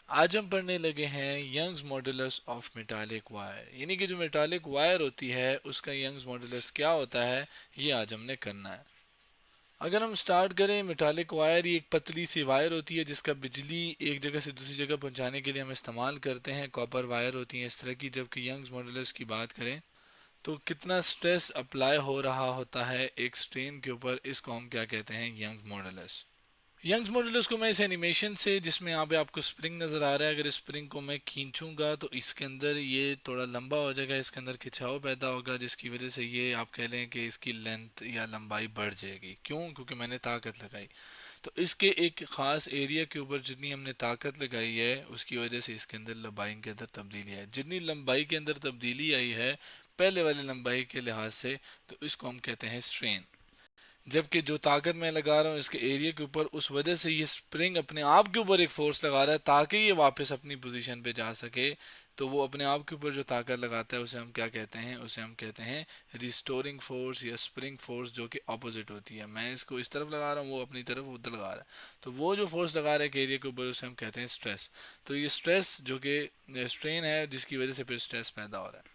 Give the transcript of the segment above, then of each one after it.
आज हम पढ़ने लगे हैं Young's modulus of metallic wire, यानी कि जो मेटालिक वायर होती है उसका यंग्स मॉडुलस क्या होता है, ये आज हमने करना है। अगर हम स्टार्ट करें, मेटालिक वायर ये एक पतली सी वायर होती है जिसका बिजली एक जगह से दूसरी जगह पहुंचाने के लिए हम इस्तेमाल करते हैं। कॉपर वायर होती हैं इस तरह की। जबकि यंग्स मॉडुलस की बात करें तो कितना स्ट्रेस अप्लाई हो रहा होता है एक स्ट्रेन के ऊपर, इसको हम क्या कहते हैं, यंग्स मॉडुलस। यंग्स मॉडुलस को मैं इस एनिमेशन से, जिसमें यहाँ पे आपको स्प्रिंग नज़र आ रहा है, अगर इस स्प्रिंग को मैं खींचूंगा तो इसके अंदर ये थोड़ा लंबा हो जाएगा, इसके अंदर खिंचाव पैदा होगा, जिसकी वजह से ये आप कह लें कि इसकी लेंथ या लंबाई बढ़ जाएगी। क्यों? क्योंकि मैंने ताकत लगाई। तो इसके एक ख़ास एरिया के ऊपर जितनी हमने ताकत लगाई है उसकी वजह से इसके अंदर लंबाई के अंदर तब्दीली आई। जितनी लंबाई के अंदर तब्दीली आई है पहले वाली लंबाई के लिहाज से, तो इसको हम कहते हैं स्ट्रेन। जबकि जो ताकत मैं लगा रहा हूँ इसके एरिया के ऊपर, उस वजह से ये स्प्रिंग अपने आप के ऊपर एक फोर्स लगा रहा है ताकि ये वापस अपनी पोजीशन पे जा सके। तो वो अपने आप के ऊपर जो ताकत लगाता है उसे हम क्या कहते हैं, उसे हम कहते हैं रिस्टोरिंग फोर्स या स्प्रिंग फोर्स, जो कि ऑपोजिट होती है। मैं इसको इस तरफ लगा रहा हूँ, वो अपनी तरफ उधर लगा रहा है, तो वो जो फोर्स लगा रहा है एरिया के ऊपर उसे हम कहते हैं स्ट्रेस। तो ये स्ट्रेस जो कि स्ट्रेन है, जिसकी वजह से फिर स्ट्रेस पैदा हो रहा है।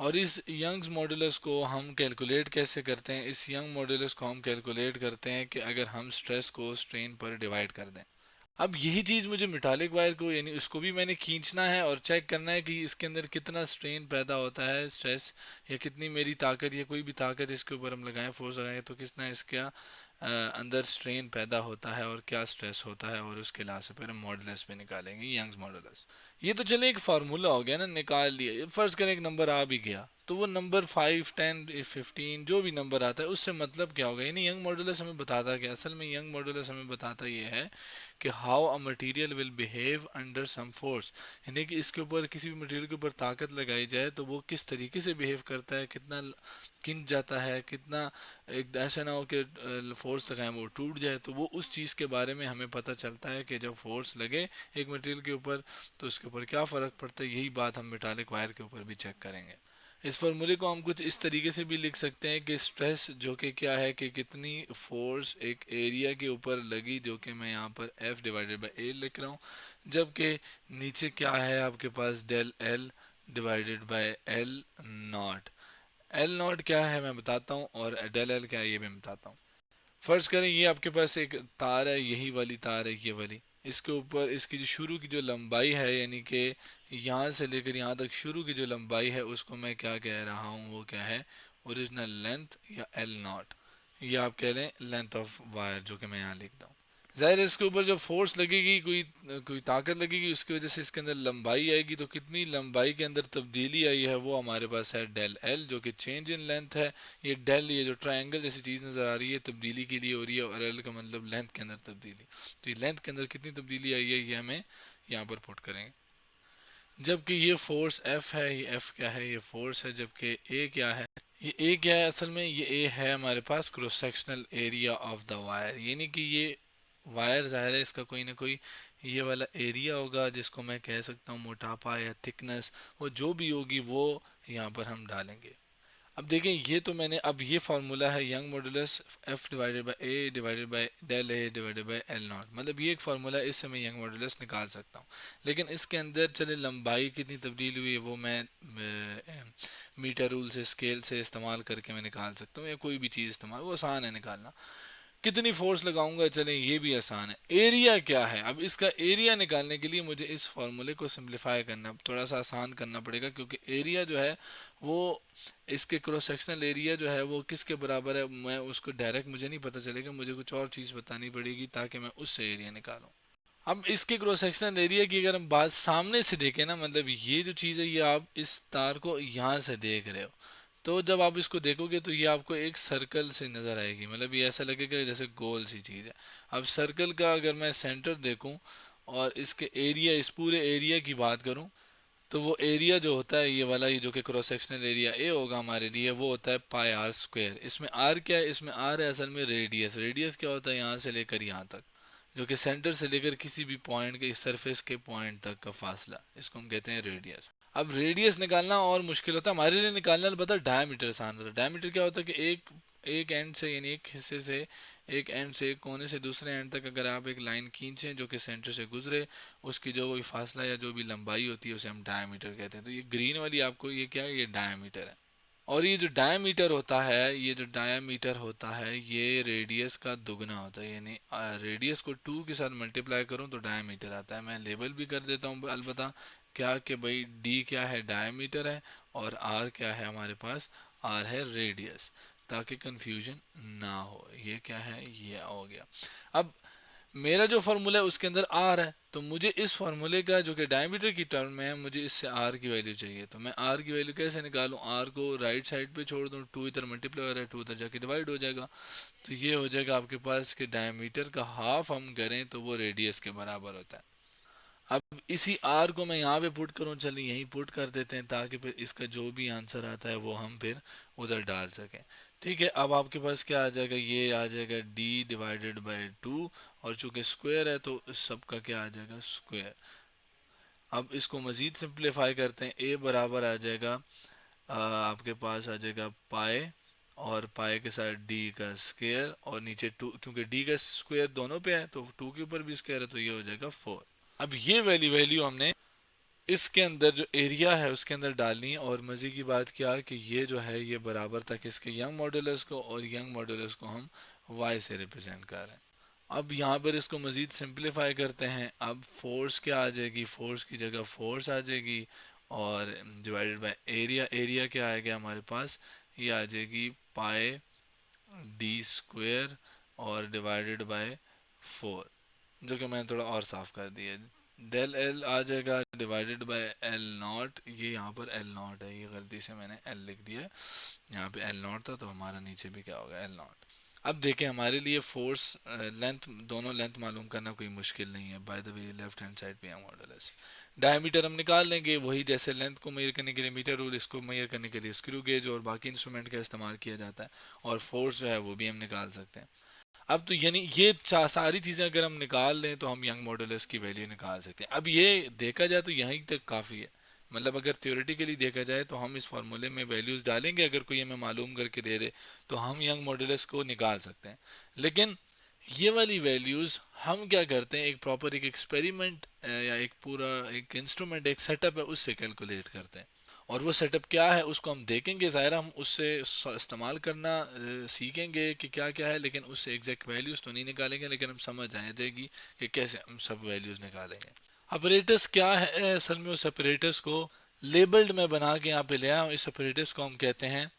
और इस यंग्स मॉडुलस को हम कैलकुलेट कैसे करते हैं? इस यंग मॉडुलस को हम कैलकुलेट करते हैं कि अगर हम स्ट्रेस को स्ट्रेन पर डिवाइड कर दें। अब यही चीज़ मुझे मेटालिक वायर को, यानी उसको भी मैंने खींचना है और चेक करना है कि इसके अंदर कितना स्ट्रेन पैदा होता है, स्ट्रेस, या कितनी मेरी ताकत या कोई भी ताकत इसके ऊपर हम लगाएं, फोर्स लगाएं, तो कितना इसका अंदर स्ट्रेन पैदा होता है और क्या स्ट्रेस होता है, और उसके लिहाज से फिर हम मॉडुलस पे निकालेंगे, यंग्स मॉडुलस। ये तो चले एक फार्मूला हो गया ना, निकाल लिया। फर्ज करें एक नंबर आ भी गया, तो वो नंबर 5, 10, 15 जो भी नंबर आता है उससे मतलब क्या होगा? यानी यंग मॉडुलस हमें बताता क्या? असल में यंग मॉडुलस हमें बताता ये है कि how a material will behave under some force, यानी कि इसके ऊपर, किसी भी मटेरियल के ऊपर ताकत लगाई जाए तो वो किस तरीके से बिहेव करता है, कितना खिंच जाता है, कितना, एक ऐसा ना हो कि फोर्स लगाएं वो टूट जाए। तो वो उस चीज़ के बारे में हमें पता चलता है कि जब फोर्स लगे एक मटेरियल के ऊपर तो उसके ऊपर क्या फ़र्क पड़ता है। यही बात हम मेटालिक वायर के ऊपर भी चेक करेंगे। इस फॉर्मूले को हम कुछ इस तरीके से भी लिख सकते हैं कि स्ट्रेस जो कि क्या है, कि कितनी फोर्स एक एरिया के ऊपर लगी, जो कि मैं यहाँ पर F डिवाइडेड बाई ए लिख रहा हूँ। जबकि नीचे क्या है आपके पास, del L divided by L nought. L nought क्या है मैं बताता हूँ, और डेल एल क्या है ये मैं बताता हूँ। फर्ज करें ये आपके पास एक तार है, यही वाली तार है, ये वाली। इसके ऊपर इसकी जो शुरू की जो लंबाई है, यानी कि यहाँ से लेकर यहाँ तक शुरू की जो लंबाई है, उसको मैं क्या कह रहा हूँ, वो क्या है, ओरिजिनल लेंथ या एल नॉट। ये आप कह लें लेंथ ऑफ वायर, जो कि मैं यहाँ लिखता हूँ। ज़ाहिर है इसके ऊपर जब फोर्स लगेगी, कोई कोई ताकत लगेगी, उसकी वजह से इसके अंदर लंबाई आएगी। तो कितनी लंबाई के अंदर तब्दीली आई है वो हमारे पास है डेल एल, जो कि चेंज इन लेंथ है। ये डेल, ये जो ट्रायंगल जैसी चीज़ नज़र आ रही है, तब्दीली के लिए हो रही है, और एल का मतलब लेंथ के अंदर तब्दीली। तो ये लेंथ के अंदर कितनी तब्दीली आई है ये हमें यहाँ पर पुट करेंगे। जबकि ये फोर्स एफ है, ये एफ क्या है, ये फोर्स है। जबकि ए क्या है, ये ए क्या है, असल में ये ए है हमारे पास cross sectional area of the wire, यानी कि ये वायर, ज़ाहिर है इसका कोई ना कोई ये वाला एरिया होगा जिसको मैं कह सकता हूँ मोटापा या थिकनेस, वो जो भी होगी वो यहाँ पर हम डालेंगे। अब देखें, ये तो मैंने, अब ये फार्मूला है Young modulus F divided by A divided by del A divided by L naught, मतलब ये एक फार्मूला है, इससे मैं यंग मॉडुलस निकाल सकता हूँ। लेकिन इसके अंदर चले लंबाई कितनी तब्दील हुई है वो मैं मीटर रूल से, स्केल से इस्तेमाल करके मैं निकाल सकता हूँ, या कोई भी चीज़ इस्तेमाल, वो आसान है निकालना। कितनी फोर्स लगाऊंगा, चलें ये भी आसान है। एरिया क्या है, अब इसका एरिया निकालने के लिए मुझे इस फॉर्मूले को सिंप्लीफाई करना, थोड़ा सा आसान करना पड़ेगा, क्योंकि एरिया जो है वो, इसके क्रॉस सेक्शनल एरिया जो है वो किसके बराबर है, मैं उसको डायरेक्ट मुझे नहीं पता चलेगा, मुझे कुछ और चीज़ बतानी पड़ेगी ताकि मैं उससे एरिया निकालूं। अब इसके क्रॉस सेक्शनल एरिया की अगर हम बात सामने से देखें ना, मतलब ये जो चीज़ है, ये आप इस तार को यहाँ से देख रहे हो, तो जब आप इसको देखोगे तो ये आपको एक सर्कल से नज़र आएगी, मतलब ये ऐसा लगेगा जैसे गोल सी चीज़ है। अब सर्कल का अगर मैं सेंटर देखूं और इसके एरिया, इस पूरे एरिया की बात करूं, तो वो एरिया जो होता है ये वाला, ये जो कि क्रॉस सेक्शनल एरिया ए होगा हमारे लिए, वो होता है पाई आर स्क्वायर। इसमें आर क्या है, इसमें आर है असल में रेडियस। रेडियस क्या होता है, यहाँ से लेकर यहाँ तक, जो कि सेंटर से लेकर किसी भी पॉइंट के सरफेस के पॉइंट तक का फासला, इसको हम कहते हैं रेडियस। अब रेडियस निकालना और मुश्किल होता है हमारे लिए, निकालना पता है डायमीटर आसान होता है। डायमीटर क्या होता है कि एक एक एंड से यानी एक हिस्से से, एक एंड से, एक कोने से दूसरे एंड तक अगर आप एक लाइन खींचें जो कि सेंटर से गुजरे, उसकी जो भी फासला या जो भी लंबाई होती है उसे हम डायमीटर कहते हैं। तो ये ग्रीन वाली आपको ये क्या है, ये डायमीटर है। और ये जो डायमीटर होता है, ये जो डायमीटर होता है ये रेडियस का दुगना होता है, यानी रेडियस को 2 के साथ मल्टीप्लाई करूं तो डायमीटर आता है। मैं लेबल भी कर देता हूं अलबत्ता, क्या कि भाई डी क्या है, डायमीटर है, और आर क्या है हमारे पास, आर है रेडियस, ताकि कंफ्यूजन ना हो। ये क्या है, ये हो गया। अब मेरा जो फार्मूला है उसके अंदर आर है, तो मुझे इस फार्मूले का जो कि डायमीटर की टर्म में है, मुझे इससे आर की वैल्यू चाहिए। तो मैं आर की वैल्यू कैसे निकालूं, आर को राइट साइड पे छोड़ दूं, 2 इधर मल्टीप्लाई हो रहा है, 2 इधर जाके डिवाइड हो जाएगा। तो ये हो जाएगा आपके पास कि डायमीटर का हाफ हम करें तो वो रेडियस के बराबर होता है। अब इसी आर को मैं यहाँ पे पुट करूँ, चलिए यहीं पुट कर देते हैं, ताकि फिर इसका जो भी आंसर आता है वो हम फिर उधर डाल सकें। ठीक है, अब आपके पास क्या आ जाएगा, ये आ जाएगा डी डिवाइडेड बाई 2, और चूंकि स्क्वायर है तो इस सब का क्या आ जाएगा, स्क्वायर। अब इसको मज़ीद सिंप्लीफाई करते हैं, ए बराबर आ जाएगा आपके पास आ जाएगा पाए, और पाए के साथ डी का स्क्वायर, और नीचे 2, क्योंकि डी का स्क्वायर दोनों पे है तो 2 के ऊपर भी स्क्वायर है, तो ये हो जाएगा 4। अब ये वैल्यू हमने इसके अंदर जो एरिया है उसके अंदर डालनी है। और मज़े की बात क्या है कि ये जो है ये बराबर तक इसके यंग मॉडुलस को, और यंग मॉडुलस को हम y से रिप्रेजेंट कर रहे हैं। अब यहाँ पर इसको मज़ीद सिंप्लीफाई करते हैं। अब फोर्स क्या आ जाएगी, फोर्स की जगह फोर्स आ जाएगी, और डिवाइडेड बाय एरिया, एरिया क्या आएगा हमारे पास, ये आ जाएगी पाए डी स्क्वायर, और डिवाइडेड बाय 4, जो कि मैंने थोड़ा और साफ कर दिया। डेल एल आ जाएगा डिवाइडेड बाय एल नॉट, ये यहाँ पर एल नॉट है, ये गलती से मैंने एल लिख दिया है, यहाँ पे एल नॉट था तो हमारा नीचे भी क्या होगा, एल नॉट। अब देखें हमारे लिए फोर्स लेंथ, दोनों लेंथ मालूम करना कोई मुश्किल नहीं है। By the way left hand side पे है मॉडुलस। डायमीटर हम निकाल लेंगे, वही जैसे लेंथ को मेजर करने के लिए मीटर रूल, इसको मेजर करने के लिए स्क्रू गेज और बाकी इंस्ट्रूमेंट का इस्तेमाल किया जाता है। और फोर्स जो है वो भी हम निकाल सकते हैं। अब तो यानी ये सारी चीज़ें अगर हम निकाल लें तो हम यंग मॉडुलस की वैल्यू निकाल सकते हैं। अब ये देखा जाए तो यहीं तक काफ़ी है, मतलब अगर थ्योरेटिकली देखा जाए तो हम इस फार्मूले में वैल्यूज़ डालेंगे, अगर कोई हमें मालूम करके दे दे तो हम यंग मॉडुलस को निकाल सकते हैं। लेकिन ये वाली वैल्यूज़ हम क्या करते हैं, एक प्रॉपर एक एक्सपेरिमेंट या एक पूरा एक इंस्ट्रूमेंट, एक सेटअप है, उससे कैलकुलेट करते हैं। और वो सेटअप क्या है उसको हम देखेंगे, ज़ाहिर हम उससे इस्तेमाल करना सीखेंगे कि क्या क्या है, लेकिन उससे एग्जैक्ट वैल्यूज़ तो नहीं निकालेंगे, लेकिन हम समझ आ जाएगी कि कैसे हम सब वैल्यूज़ निकालेंगे। अपरेटस क्या है, असल में उस अपरेटस को लेबल्ड में बना के यहाँ पे ले आया हूँ। इस अपरेटस को हम कहते हैं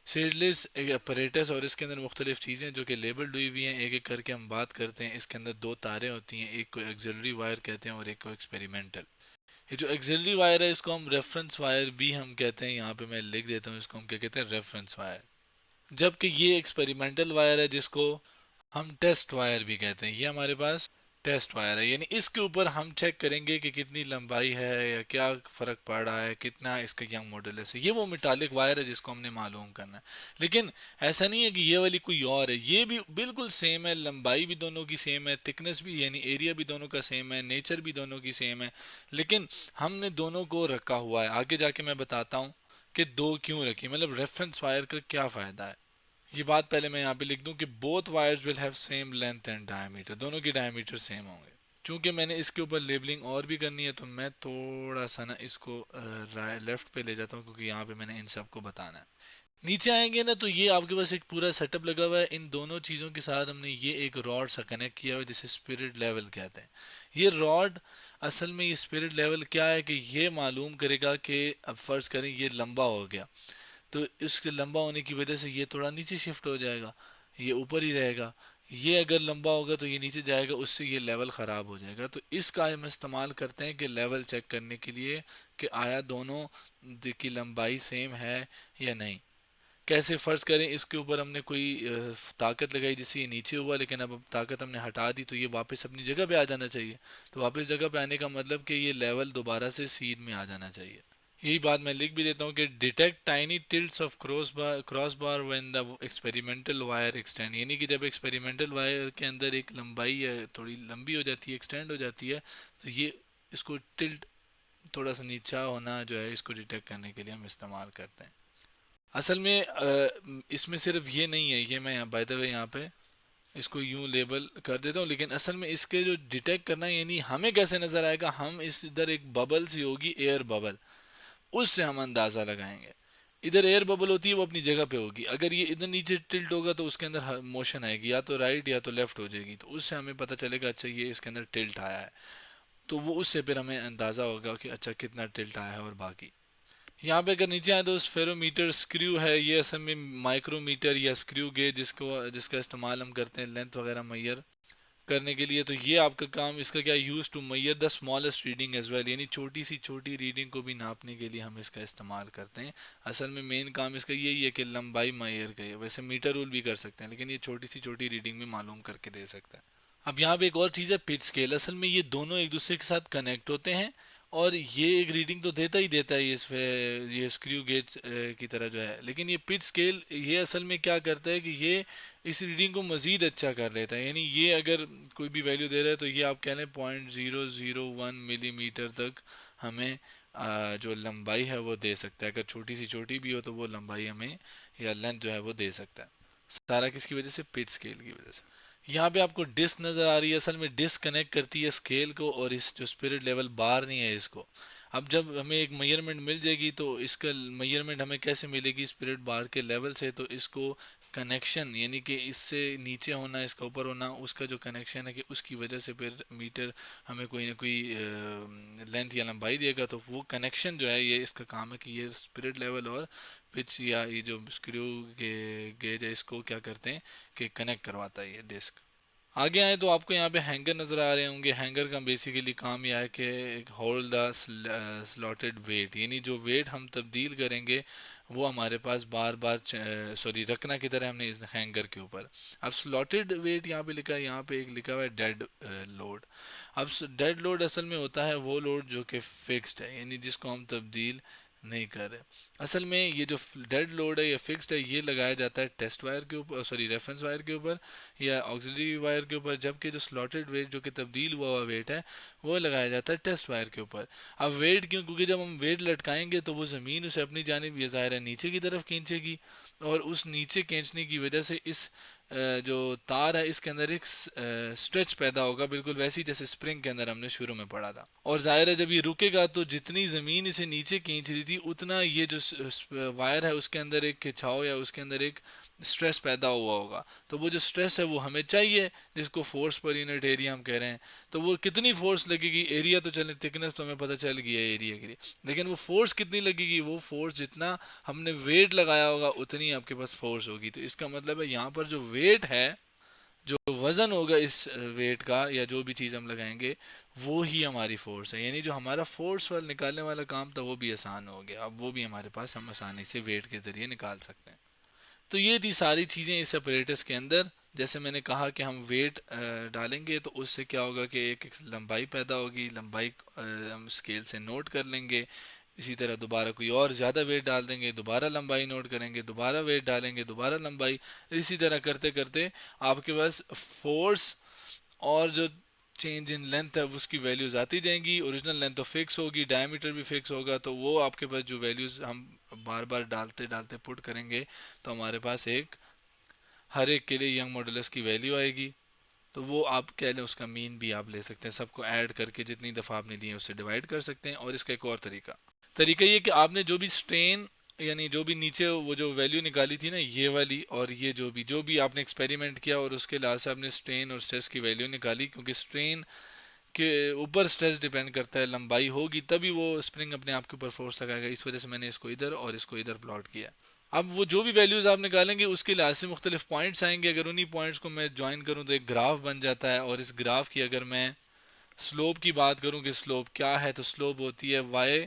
सीडलेस अपरेटस, और इसके अंदर मुख्तलिफ चीज़ें जो कि लेबल्ड हुई हुई हैं, एक एक करके हम बात करते हैं। इसके अंदर 2 तारें होती हैं, एक को एक्सिलरी वायर कहते हैं और एक को एक्सपेरिमेंटल। ये जो एक्सिलरी वायर है इसको हम रेफरेंस वायर भी हम कहते हैं, यहाँ पे मैं लिख देता हूँ, इसको हम क्या कहते हैं, रेफरेंस वायर। जबकि ये एक्सपेरिमेंटल वायर है जिसको हम टेस्ट वायर भी कहते हैं, ये हमारे पास टेस्ट वायर है। यानी इसके ऊपर हम चेक करेंगे कि कितनी लंबाई है या क्या फ़र्क पड़ रहा है, कितना इसका यंग मॉडुलस है। ये वो मेटालिक वायर है जिसको हमने मालूम करना है। लेकिन ऐसा नहीं है कि ये वाली कोई और है, ये भी बिल्कुल सेम है, लंबाई भी दोनों की सेम है, थिकनेस भी यानी एरिया भी दोनों का सेम है, नेचर भी दोनों की सेम है। लेकिन हमने दोनों को रखा हुआ है, आगे जाके मैं बताता हूँ कि दो क्यों रखी, मतलब रेफरेंस वायर का क्या फ़ायदा है। ये बात पहले मैं यहाँ पे लिख दूं कि both wires will have same length and diameter, दोनों की डायमीटर सेम होंगे। चूंकि मैंने इसके ऊपर लेबलिंग और भी करनी है तो मैं थोड़ा सा ना इसको लेफ्ट पे ले जाता हूँ, क्योंकि यहाँ पे मैंने इन सब को बताना है। नीचे आएंगे ना तो ये आपके पास एक पूरा सेटअप लगा हुआ है। इन दोनों चीज़ों के साथ हमने ये एक रॉड सा कनेक्ट किया हुआ है जिसे स्पिरिट लेवल कहते हैं। ये रॉड असल में, ये स्पिरिट लेवल क्या है कि ये मालूम करेगा कि अब फ़र्ज़ करें ये लंबा हो गया, तो इसके लंबा होने की वजह से ये थोड़ा नीचे शिफ्ट हो जाएगा, ये ऊपर ही रहेगा। ये अगर लंबा होगा तो ये नीचे जाएगा, उससे ये लेवल ख़राब हो जाएगा। तो इसका हम इस्तेमाल करते हैं कि लेवल चेक करने के लिए कि आया दोनों की लंबाई सेम है या नहीं। कैसे, फ़र्ज़ करें इसके ऊपर हमने कोई ताकत लगाई जिससे ये नीचे हुआ, लेकिन अब ताकत हमने हटा दी तो ये वापस अपनी जगह पे आ जाना चाहिए। तो वापस जगह पे आने का मतलब कि ये लेवल दोबारा से सीध में आ जाना चाहिए। यही बात मैं लिख भी देता हूँ कि detect tiny tilts of cross bar when the experimental wire extend, यानी कि जब एक्सपेरिमेंटल वायर के अंदर एक लंबाई है थोड़ी लंबी हो जाती है, एक्सटेंड हो जाती है, तो ये इसको टिल्ट, थोड़ा सा नीचा होना जो है, इसको डिटेक्ट करने के लिए हम इस्तेमाल करते हैं। असल में इसमें सिर्फ ये नहीं है, ये मैं यहाँ बाय द वे यहाँ पे इसको यूं लेबल कर देता हूँ, लेकिन असल में इसके जो डिटेक्ट करना है, यानी हमें कैसे नजर आएगा, हम इस इधर एक बबल सी होगी, एयर बबल, उससे हम अंदाजा लगाएंगे। इधर एयर बबल होती है वो अपनी जगह पे होगी, अगर ये इधर नीचे टिल्ट होगा तो उसके अंदर मोशन आएगी, या तो राइट या तो लेफ्ट हो जाएगी, तो उससे हमें पता चलेगा अच्छा ये इसके अंदर टिल्ट आया है। तो वो उससे फिर हमें अंदाजा होगा कि अच्छा कितना टिल्ट आया है। और बाकी यहाँ पे अगर नीचे आए तो फेरोमीटर स्क्रू है, ये असल में माइक्रोमीटर या स्क्रू गेज जिसको जिसका इस्तेमाल हम करते हैं लेंथ वगैरह मैयर करने के लिए। तो ये आपका काम, इसका क्या use to measure the smallest reading as well, यानी छोटी सी छोटी रीडिंग को भी नापने के लिए हम इसका इस्तेमाल करते हैं। असल में मेन काम इसका यही है कि लंबाई मैयर का है, वैसे मीटर रूल भी कर सकते हैं, लेकिन ये छोटी सी छोटी रीडिंग भी मालूम करके दे सकता है। अब यहाँ पे एक और चीज़ है पिच स्केल, असल में ये दोनों एक दूसरे के साथ कनेक्ट होते हैं, और ये एक रीडिंग तो देता ही देता है ये ये स्क्रू गेज की तरह जो है, लेकिन ये पिच स्केल ये असल में क्या करता है कि ये इस रीडिंग को मज़ीद अच्छा कर लेता है। यानी ये अगर कोई भी वैल्यू दे रहा है तो ये आप कह लें 0.001 मिलीमीटर तक हमें जो लंबाई है वो दे सकता है। अगर छोटी सी छोटी भी हो तो वो लंबाई हमें या लेंथ जो है वो दे सकता है। सारा किसकी वजह से, पिच स्केल की वजह से। यहाँ पे आपको डिस्क नज़र आ रही है, असल में डिस्क कनेक्ट करती है स्केल को और इस जो स्पिरिट लेवल बार नहीं है इसको। अब जब हमें एक मेजरमेंट मिल जाएगी तो इसका मेजरमेंट हमें कैसे मिलेगी स्पिरिट बार के लेवल से, तो इसको कनेक्शन यानी कि इससे नीचे होना इसका ऊपर होना, उसका जो कनेक्शन है कि उसकी वजह से फिर मीटर हमें कोई ना कोई लेंथ या लंबाई देगा। तो वो कनेक्शन जो है ये इसका काम है कि ये स्पिरिट लेवल और पिच या ये जो स्क्रू के गेज है इसको क्या करते हैं कि कनेक्ट करवाता है ये डिस्क। आगे आए तो आपको यहाँ पे हैंगर नज़र आ रहे होंगे। हैंगर का बेसिकली काम यह है कि होल्ड द स्लॉटेड वेट, यानी जो वेट हम तब्दील करेंगे वो हमारे पास बार बार सॉरी रखना किधर है हमने, इस हैंगर के ऊपर। अब स्लॉटेड वेट यहाँ पे लिखा है, यहाँ पे एक लिखा हुआ है डेड लोड। अब डेड लोड असल में होता है वो लोड जो कि फिक्स्ड है, यानी जिसको हम तब्दील नहीं कर रहे। असल में ये जो डेड लोड है या फिक्स्ड है ये लगाया जाता है टेस्ट वायर के ऊपर, सॉरी रेफरेंस वायर के ऊपर या ऑक्सिलरी वायर के ऊपर, जबकि जो स्लॉटेड वेट जो कि तब्दील हुआ हुआ वेट है वो लगाया जाता है टेस्ट वायर के ऊपर। अब वेट क्यों, क्योंकि जब हम वेट लटकाएंगे तो वो ज़मीन उसे अपनी जानिब ये ज़ाहिर है नीचे की तरफ खींचेगी, और उस नीचे खींचने की वजह से इस जो तार है इसके अंदर एक स्ट्रेच पैदा होगा, बिल्कुल वैसी जैसे स्प्रिंग के अंदर हमने शुरू में पढ़ा था। और जाहिर है जब ये रुकेगा तो जितनी ज़मीन इसे नीचे खींच रही थी उतना ये जो वायर है उसके अंदर एक खिंचाव या उसके अंदर एक स्ट्रेस पैदा हुआ होगा। तो वो जो स्ट्रेस है वो हमें चाहिए, जिसको फोर्स पर यूनिट एरिया हम कह रहे हैं। तो वो कितनी फोर्स लगेगी, एरिया तो चले थिकनेस तो हमें पता चल गया है एरिया के लिए, लेकिन वो फोर्स कितनी लगेगी, वो फोर्स जितना हमने वेट लगाया होगा उतनी आपके पास फोर्स होगी। तो इसका मतलब है यहाँ पर जो वेट है, जो वजन होगा इस वेट का या जो भी चीज़ हम लगाएंगे वो ही हमारी फोर्स है, यानी जो हमारा फोर्स वाला निकालने वाला काम था वो भी आसान हो गया। अब वो भी हमारे पास हम आसानी से वेट के ज़रिए निकाल सकते हैं। तो ये थी सारी चीज़ें इस अपरेटस के अंदर। जैसे मैंने कहा कि हम वेट डालेंगे तो उससे क्या होगा कि एक लंबाई पैदा होगी, लंबाई हम स्केल से नोट कर लेंगे। इसी तरह दोबारा कोई और ज़्यादा वेट डाल देंगे, दोबारा लंबाई नोट करेंगे, दोबारा वेट डालेंगे, दोबारा लंबाई, इसी तरह करते करते आपके पास फोर्स और जो चेंज इन लेंथ है उसकी वैल्यूज आती जाएंगी। ओरिजिनल लेंथ तो फिक्स होगी, डायमीटर भी फिक्स होगा, तो वो आपके पास जो वैल्यूज हम बार बार डालते डालते पुट करेंगे तो हमारे पास एक हर एक के लिए यंग मॉडुलस की वैल्यू आएगी। तो वो आप कह लें उसका मीन भी आप ले सकते हैं, सबको ऐड करके जितनी दफ़ा आपने लिए उससे डिवाइड कर सकते हैं। और इसका एक और तरीका तरीका ये कि आपने जो भी स्ट्रेन यानी जो भी नीचे वो जो वैल्यू निकाली थी ना ये वाली, और ये जो भी आपने एक्सपेरिमेंट किया और उसके लास्ट से आपने स्ट्रेन और स्ट्रेस की वैल्यू निकाली, क्योंकि स्ट्रेन के ऊपर स्ट्रेस डिपेंड करता है, लंबाई होगी तभी वो स्प्रिंग अपने आप के ऊपर फोर्स लगाएगा, इस वजह से मैंने इसको इधर और इसको इधर प्लॉट किया। अब वो जो भी वैल्यूज आप निकालेंगे उसके लिहाज से मुख्तलिफ पॉइंट्स आएंगे, अगर उन्हीं पॉइंट्स को मैं ज्वाइन करूँ तो एक ग्राफ बन जाता है। और इस ग्राफ की अगर मैं स्लोप की बात करूँ कि स्लोप क्या है, तो स्लोप होती है वाई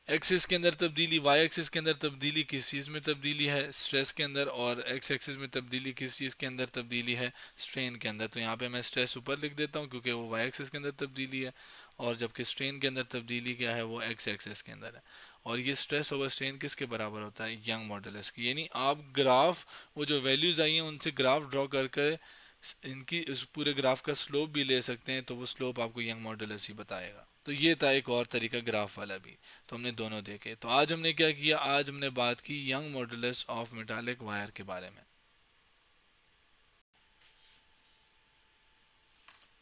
एक्सिस के अंदर तब्दीली, वाई एक्सिस के अंदर तब्दीली किस चीज़ में तब्दीली है, स्ट्रेस के अंदर, और एक्स एक्सिस में तब्दीली किस चीज़ के अंदर तब्दीली है, स्ट्रेन के अंदर। तो यहाँ पे मैं स्ट्रेस ऊपर लिख देता हूँ क्योंकि वो वाई एक्सिस के अंदर तब्दीली है, और जबकि स्ट्रेन के अंदर तब्दीली क्या है वो एक्स एक्सिस के अंदर है। और ये स्ट्रेस ओवर स्ट्रेन किसके बराबर होता है, यंग मॉडुलस की। यानी आप ग्राफ वो जो वैल्यूज़ आई हैं उनसे ग्राफ ड्रॉ करके इनकी इस पूरे ग्राफ का स्लोप भी ले सकते हैं, तो वो स्लोप आपको यंग मॉडुलस ही बताएगा। तो ये था एक और तरीका ग्राफ वाला भी। तो हमने दोनों देखे। तो आज हमने क्या किया, आज हमने बात की young modulus of metallic wire के बारे में।